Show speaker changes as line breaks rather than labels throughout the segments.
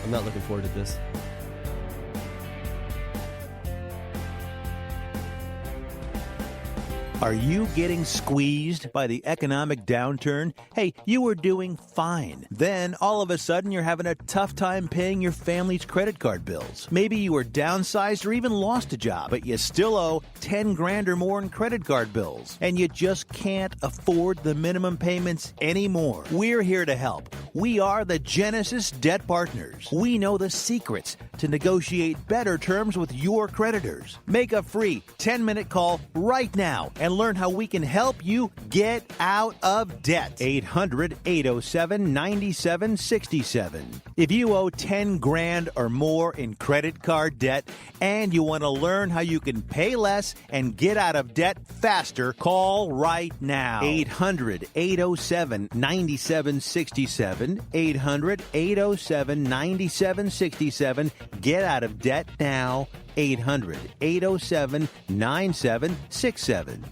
I'm not looking forward to this.
Are you getting squeezed by the economic downturn? Hey, you were doing fine. Then, all of a sudden, you're having a tough time paying your family's credit card bills. Maybe you were downsized or even lost a job, but you still owe 10 grand or more in credit card bills. And you just can't afford the minimum payments anymore. We're here to help. We are the Genesis Debt Partners. We know the secrets to negotiate better terms with your creditors. Make a free 10-minute call right now and learn how we can help you get out of debt. 800-807-9767. If you owe 10 grand or more in credit card debt and you want to learn how you can pay less and get out of debt faster, call right now. 800-807-9767. 800-807-9767. Get out of debt now. 800-807-9767.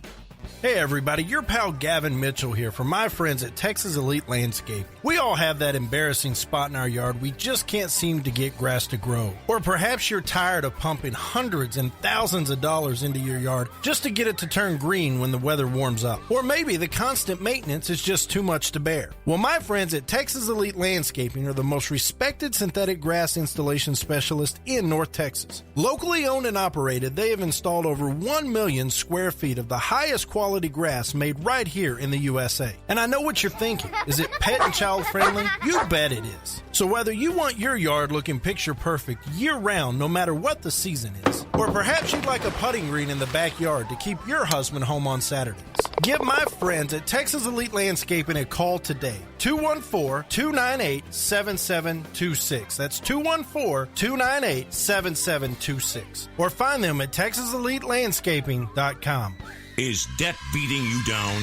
Hey everybody, your pal Gavin Mitchell here from my friends at Texas Elite Landscape. We all have that embarrassing spot in our yard we just can't seem to get grass to grow. Or perhaps you're tired of pumping hundreds and thousands of dollars into your yard just to get it to turn green when the weather warms up. Or maybe the constant maintenance is just too much to bear. Well, my friends at Texas Elite Landscaping are the most respected synthetic grass installation specialist in North Texas. Locally owned and operated, they have installed over 1 million square feet of the highest quality grass made right here in the USA. And I know what you're thinking. Is it pet and child friendly? You bet it is. So whether you want your yard looking picture perfect year round, no matter what the season is, or perhaps you'd like a putting green in the backyard to keep your husband home on Saturdays, give my friends at Texas Elite Landscaping a call today. 214-298-7726. That's 214-298-7726. Or find them at TexasEliteLandscaping.com.
Is debt beating you down?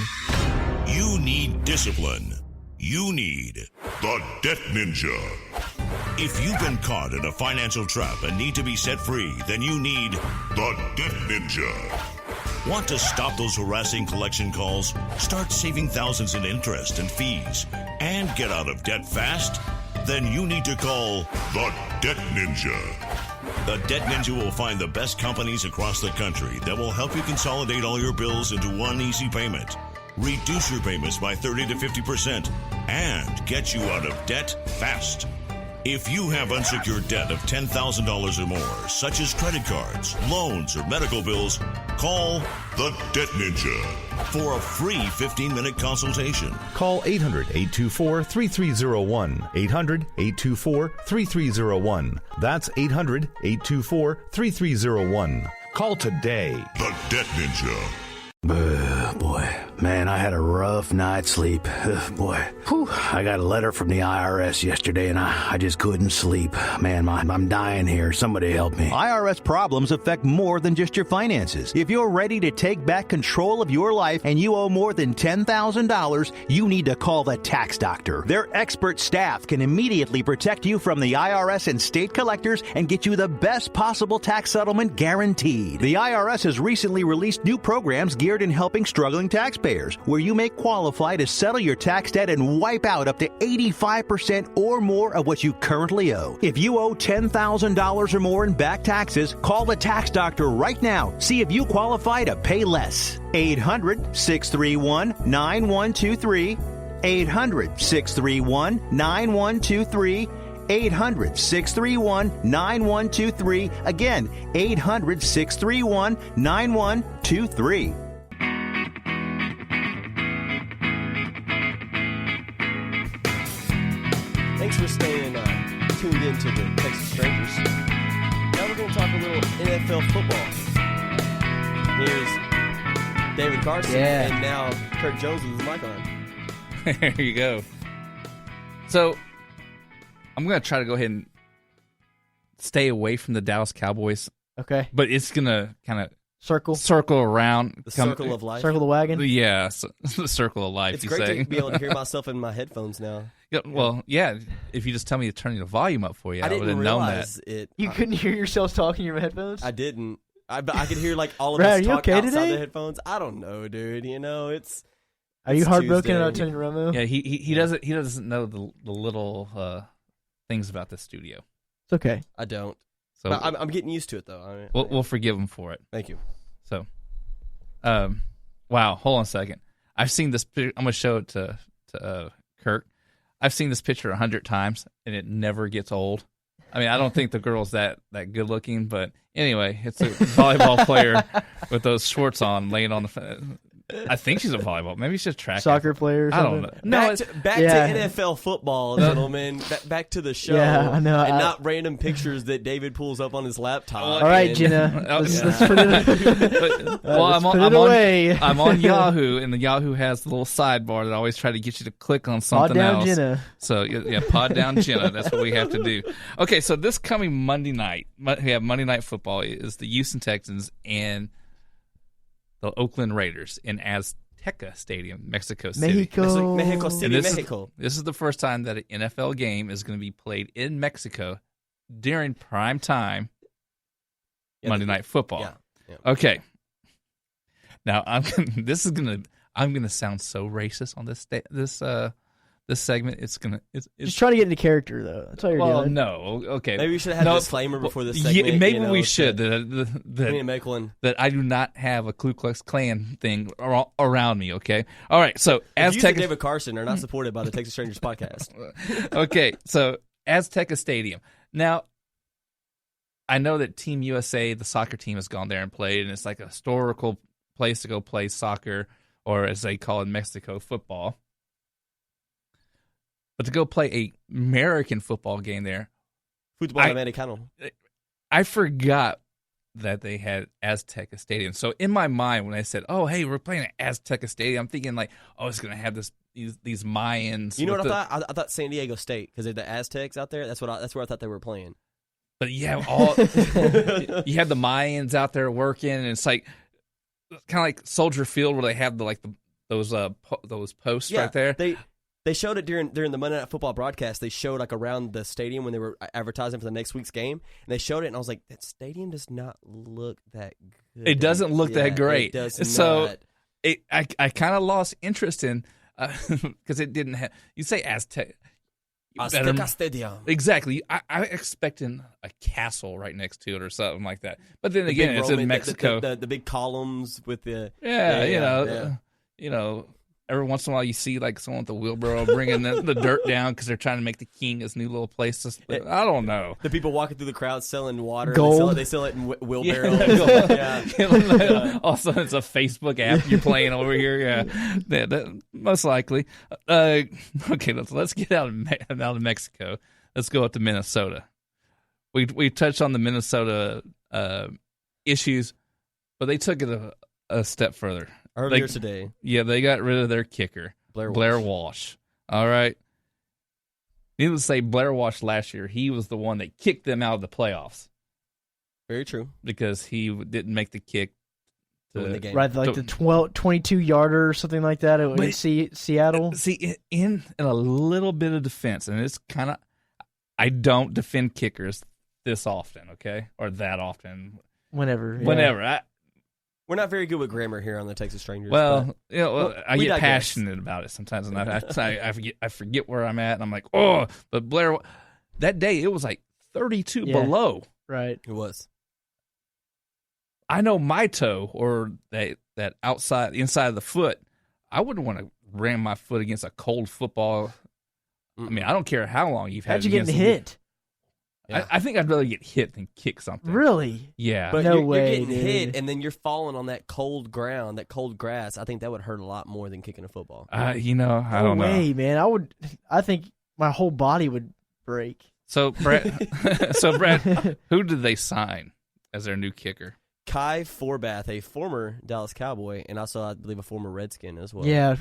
You need discipline. You need the Debt Ninja. If you've been caught in a financial trap and need to be set free, then you need the Debt Ninja. Want to stop those harassing collection calls, start saving thousands in interest and fees, and get out of debt fast? Then you need to call the Debt Ninja. The Debt Ninja will find the best companies across the country that will help you consolidate all your bills into one easy payment, reduce your payments by 30 to 50%, and get you out of debt fast. If you have unsecured debt of $10,000 or more, such as credit cards, loans, or medical bills, call the Debt Ninja for a free 15-minute consultation.
Call 800-824-3301. 800-824-3301. That's 800-824-3301. Call today.
The Debt Ninja.
Boy, man, I had a rough night's sleep. Boy, I got a letter from the IRS yesterday, and I just couldn't sleep. Man, I'm dying here. Somebody help me.
IRS problems affect more than just your finances. If you're ready to take back control of your life and you owe more than $10,000, you need to call the tax doctor. Their expert staff can immediately protect you from the IRS and state collectors and get you the best possible tax settlement guaranteed. The IRS has recently released new programs geared in helping struggling taxpayers, where you may qualify to settle your tax debt and wipe out up to 85% or more of what you currently owe. If you owe $10,000 or more in back taxes, call the tax doctor right now. See if you qualify to pay less. 800-631-9123. 800-631-9123. 800-631-9123. Again, 800-631-9123.
Thanks for staying tuned in to the Texas Strangers. Now we're going to talk a little NFL football. Here's David Carson and now Kirk Jones with his mic on.
There you go. So I'm going to try to go ahead and stay away from the Dallas Cowboys.
Okay.
But it's going to kind of
circle
around.
The circle of life.
Circle the wagon?
Yeah, the circle of life,
it's great to be able to hear myself in my headphones now.
Yeah, well, yeah, if you just tell me to turn the volume up for you, I would have known that.
You couldn't hear yourself talking in your headphones?
I didn't. I could hear like all of
Brad,
us talk
okay
outside
today?
the headphones. I don't know, dude. You know, it's
Are you heartbroken
Tuesday.
about Tony Romo?
Yeah, he doesn't know the little things about the studio.
It's okay.
I don't.
So
But I'm getting used to it, though.
we'll forgive him for it.
Thank you.
So, wow. Hold on a second. I've seen this. I'm gonna show it to Kirk. I've seen this picture 100 times, and it never gets old. I mean, I don't think the girl's that good looking, but anyway, it's a volleyball player with those shorts on, laying on the. I think she's a volleyball. Maybe she's a track
Soccer player or
I
something.
don't know. No,
Back to NFL football, gentlemen. Back to the show.
Yeah, I know.
And not random pictures that David pulls up on his laptop.
All right, Jenna. Let's put it,
I'm on Yahoo, and the Yahoo has the little sidebar that I always try to get you to click on something
Pod down
else.
Jenna.
So, yeah, pod down Jenna. That's what we have to do. Okay, so this coming Monday night, we have Monday Night Football, is the Houston Texans and the Oakland Raiders in Azteca Stadium, Mexico City.
Mexico City, Mexico.
This is the first time that an NFL game is going to be played in Mexico during prime time Monday Night Football.
Yeah.
Okay. Now I'm gonna sound so racist on this segment. It's
just trying to get into character, though. That's all you're doing.
No, okay.
Maybe we should have a disclaimer before this segment.
Yeah, maybe we should. That I do not have a Ku Klux Klan thing around me, okay? All right, so
Azteca and David Carson are not supported by the Texas Strangers podcast.
Okay, so Azteca Stadium. Now, I know that Team USA, the soccer team, has gone there and played, and it's like a historical place to go play soccer, or as they call it, Mexico football. But to go play a American football game there,
Football Americano.
I forgot that they had Azteca Stadium. So in my mind, when I said, "Oh, hey, we're playing at Azteca Stadium," I'm thinking like, "Oh, it's going to have these Mayans."
You know what I thought? I thought San Diego State, because they're the Aztecs out there. That's where I thought they were playing.
But you have you have the Mayans out there working, and it's like kind of like Soldier Field where they have those posts right there.
They showed it during the Monday Night Football broadcast. They showed like around the stadium when they were advertising for the next week's game, and they showed it, and I was like, that stadium does not look that good.
It doesn't look that great.
It does
so
not.
I kind of lost interest in because it didn't have. You say Azteca
Stadium.
Exactly. I expecting a castle right next to it or something like that. But then again, it's in Mexico.
The big columns with the
you know. Every once in a while, you see like someone with the wheelbarrow bringing the dirt down because they're trying to make the king his new little place. I don't know.
The people walking through the crowd selling water.
Gold.
They sell it in wheelbarrows.
Yeah. Also, it's a Facebook app you're playing over here. Yeah, most likely. Okay, let's get out of Mexico. Let's go up to Minnesota. We touched on the Minnesota issues, but they took it a step further.
Earlier today.
Yeah, they got rid of their kicker, Blair Walsh. All right. Needless to say, Blair Walsh last year, he was the one that kicked them out of the playoffs.
Very true.
Because he didn't make the kick.
To win the game.
Right, like the 22-yarder or something like that in Seattle.
See, in a little bit of defense, and it's kind of, I don't defend kickers this often, okay? Or that often.
Whenever.
We're not very good with grammar here on the Texas Strangers.
Well, I get passionate about it sometimes, and I forget where I'm at, and I'm like, oh, but Blair, that day it was like 32 below.
Right,
it was.
I know my toe or that inside of the foot, I wouldn't want to ram my foot against a cold football. I mean, I don't care how long you've had.
How'd you get hit?
Yeah. I think I'd rather get hit than kick something.
Really?
Yeah.
But you're getting hit, and then you're falling on that cold ground, that cold grass. I think that would hurt a lot more than kicking a football.
I don't know.
No way, man. I think my whole body would break.
So, Brett, who did they sign as their new kicker?
Kai Forbath, a former Dallas Cowboy, and also, I believe, a former Redskin as well.
Yeah.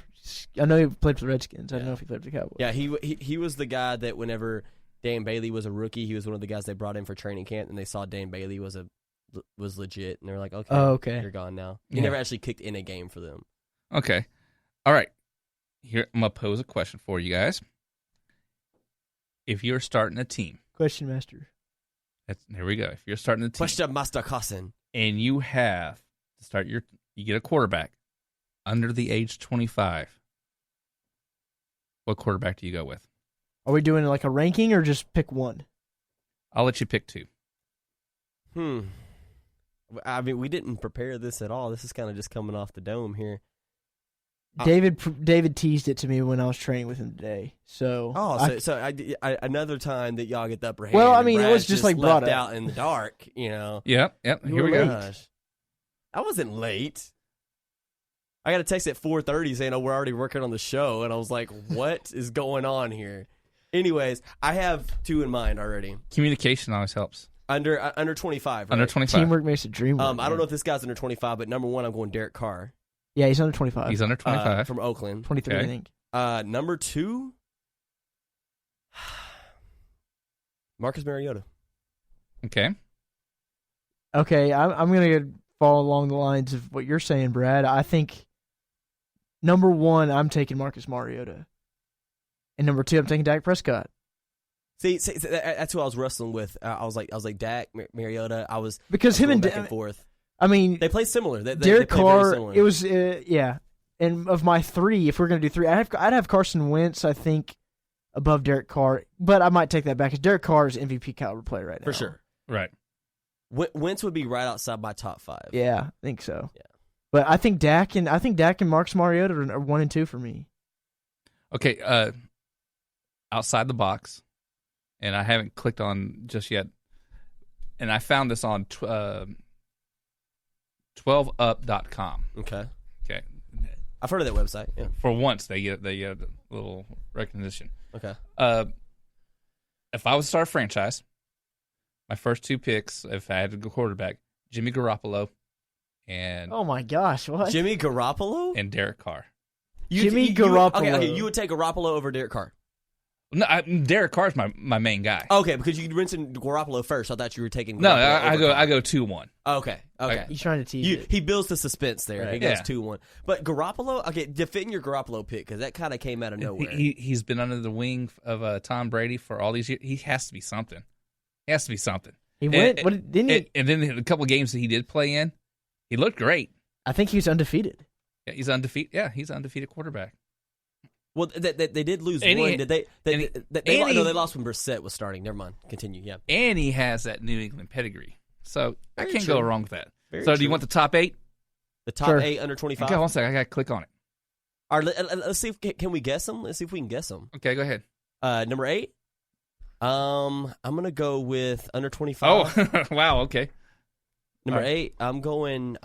I know he played for the Redskins. I don't know if he played for the Cowboys.
Yeah, he was the guy that whenever Dan Bailey was a rookie, he was one of the guys they brought in for training camp, and they saw Dan Bailey was legit, and they were like, okay, you're gone now. He never actually kicked in a game for them.
Okay. All right. Here, I'm going to pose a question for you guys. If you're starting a team.
Question master.
Here we go. If you're starting a team.
Question master Carson.
And you have to start you get a quarterback under the age 25. What quarterback do you go with?
Are we doing like a ranking or just pick one?
I'll let you pick 2.
I mean, we didn't prepare this at all. This is kind of just coming off the dome here.
David teased it to me when I was training with him today. So
another time that y'all get the upper hand.
Well, I mean, it was
Brad's
just like
left
brought
out in the dark, you know.
Yep. Here we go.
Gosh. I wasn't late. I got a text at 4:30 saying, "Oh, we're already working on the show," and I was like, "What is going on here?" Anyways, I have 2 in mind already.
Communication always helps.
Under 25. Right?
Under 25.
Teamwork makes a dream work.
I don't know if this guy's under 25, but number 1, I'm going Derek Carr.
Yeah, he's under 25.
He's under 25.
From Oakland.
23,
okay.
I think.
Number 2, Marcus Mariota.
Okay.
Okay, I'm going to fall along the lines of what you're saying, Brad. I think number 1, I'm taking Marcus Mariota. And number 2, I'm taking Dak Prescott.
See, that's who I was wrestling with. I was like Dak, Mariota.
Because him and
back and forth.
I mean,
They play similar.
Derek
they play
Carr.
very similar.
It was yeah. And of my 3, if we're going to do 3, I'd have Carson Wentz, I think, above Derek Carr. But I might take that back because Derek Carr is MVP caliber player right now.
For sure.
Right.
Wentz would be right outside my top 5.
Yeah, I think so.
Yeah.
But I think Dak and Marcus Mariota are 1 and 2 for me.
Okay. Outside the box, and I haven't clicked on just yet. And I found this on 12up.com.
Okay.
Okay.
I've heard of that website. Yeah.
For once, they get a little recognition.
Okay.
If I was to start a franchise, my first 2 picks, if I had to go quarterback, Jimmy Garoppolo and
Oh my gosh, what?
Jimmy Garoppolo
and Derek Carr.
Garoppolo.
Okay, you would take Garoppolo over Derek Carr.
No, Derek Carr's my main guy.
Okay, because you mentioned Garoppolo first. I thought you were taking Garoppolo
No,
over
I go 2-1.
Okay.
He's trying to tease it.
He builds the suspense there.
Right.
He goes
Yeah.
2-1. But Garoppolo, okay, defend your Garoppolo pick because that kind of came out of nowhere.
He's been under the wing of Tom Brady for all these years. He has to be something.
He went. Didn't he?
And then a couple of games that he did play in, he looked great.
I think he was undefeated.
Yeah, he's undefeated. Yeah, he's an undefeated quarterback.
Well, they did lose
And
one.
he-
Did they?
and
They lost when Brissett was starting. Never mind. Continue. Yeah.
And he has that New England pedigree. So I
Very
can't
true.
go wrong with that.
Very
So do you
true.
want the top 8?
The top
Sure.
8 under 25.
Okay, one second. I got to click on it.
All right, let's see. Can we guess them? Let's see if we can guess them.
Okay, go ahead.
Number 8. I'm gonna go with under 25.
Oh, wow. Okay.
Number
all right.
8. I'm going.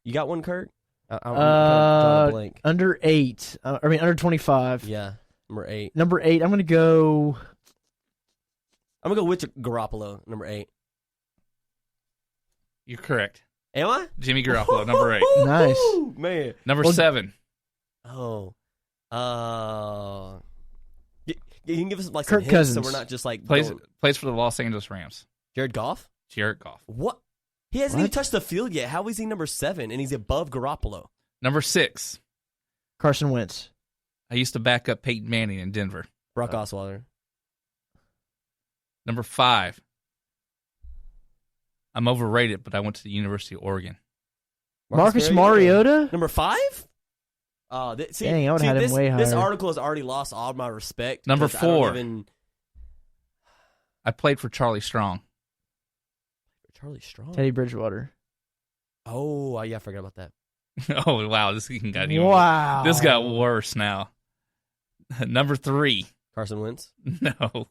You got one, Kirk? I'm drawing a blank.
Under 8. Under 25.
Yeah, number 8.
Number 8. I'm gonna go.
I'm gonna go with Garoppolo. Number 8.
You're correct.
Am I?
Jimmy Garoppolo, number 8.
Nice.
Man.
Number 7.
Oh. You can give us like
Kirk
some hints, so
Cousins.
we're not just like
Plays
going-
for the Los Angeles Rams.
Jared Goff.
Jared Goff.
What? He hasn't
What?
even touched the field yet. How is he number 7 and he's above Garoppolo?
Number 6.
Carson Wentz.
I used to back up Peyton Manning in Denver.
Brock Osweiler.
Number 5. I'm overrated, but I went to the University of Oregon.
Marcus Mariota.
Number 5? Oh,
Dang, I would've had him way
This
higher.
article has already lost all my respect.
Number
'cause I don't
4.
even-
I played for Charlie Strong.
Charlie Strong.
Teddy Bridgewater.
Oh, yeah, I forgot about that.
Oh, wow. This got even
Wow.
This got worse now. Number 3.
Carson Wentz.
No.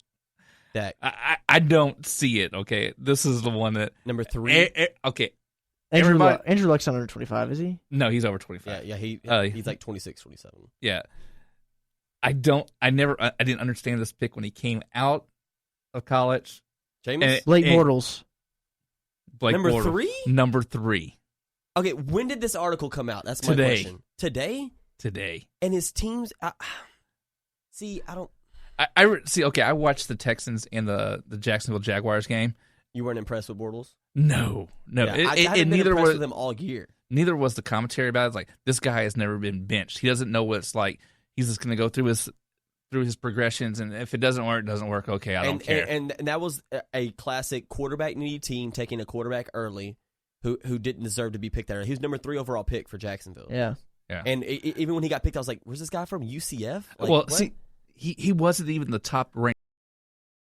Dak.
I don't see it, okay? This is the one that...
Number 3.
Okay.
Andrew
everybody-
Luck. Andrew Luck's under 25, is he?
No, he's over 25.
Yeah, he's like 26, 27.
Yeah. I didn't understand this pick when he came out of college.
Jameis?
Blake
And-
Bortles.
Blake
Number
Bortles.
3?
Number 3.
Okay, when did this article come out? That's my
Today.
question. Today?
Today.
And his teams... see, I don't...
See, okay, I watched the Texans and the Jacksonville Jaguars game.
You weren't impressed with Bortles?
No.
Yeah, I haven't been impressed with him all year.
Neither was the commentary about it. It's like, this guy has never been benched. He doesn't know what it's like. He's just going to go through his progressions, and if it doesn't work, it doesn't work. Okay, I don't care.
And that was a classic quarterback needy team taking a quarterback early who didn't deserve to be picked there. He was number 3 overall pick for Jacksonville.
Yeah.
And even when he got picked, I was like, where's this guy from? UCF? Like,
well,
what?
see, he wasn't even the top ranked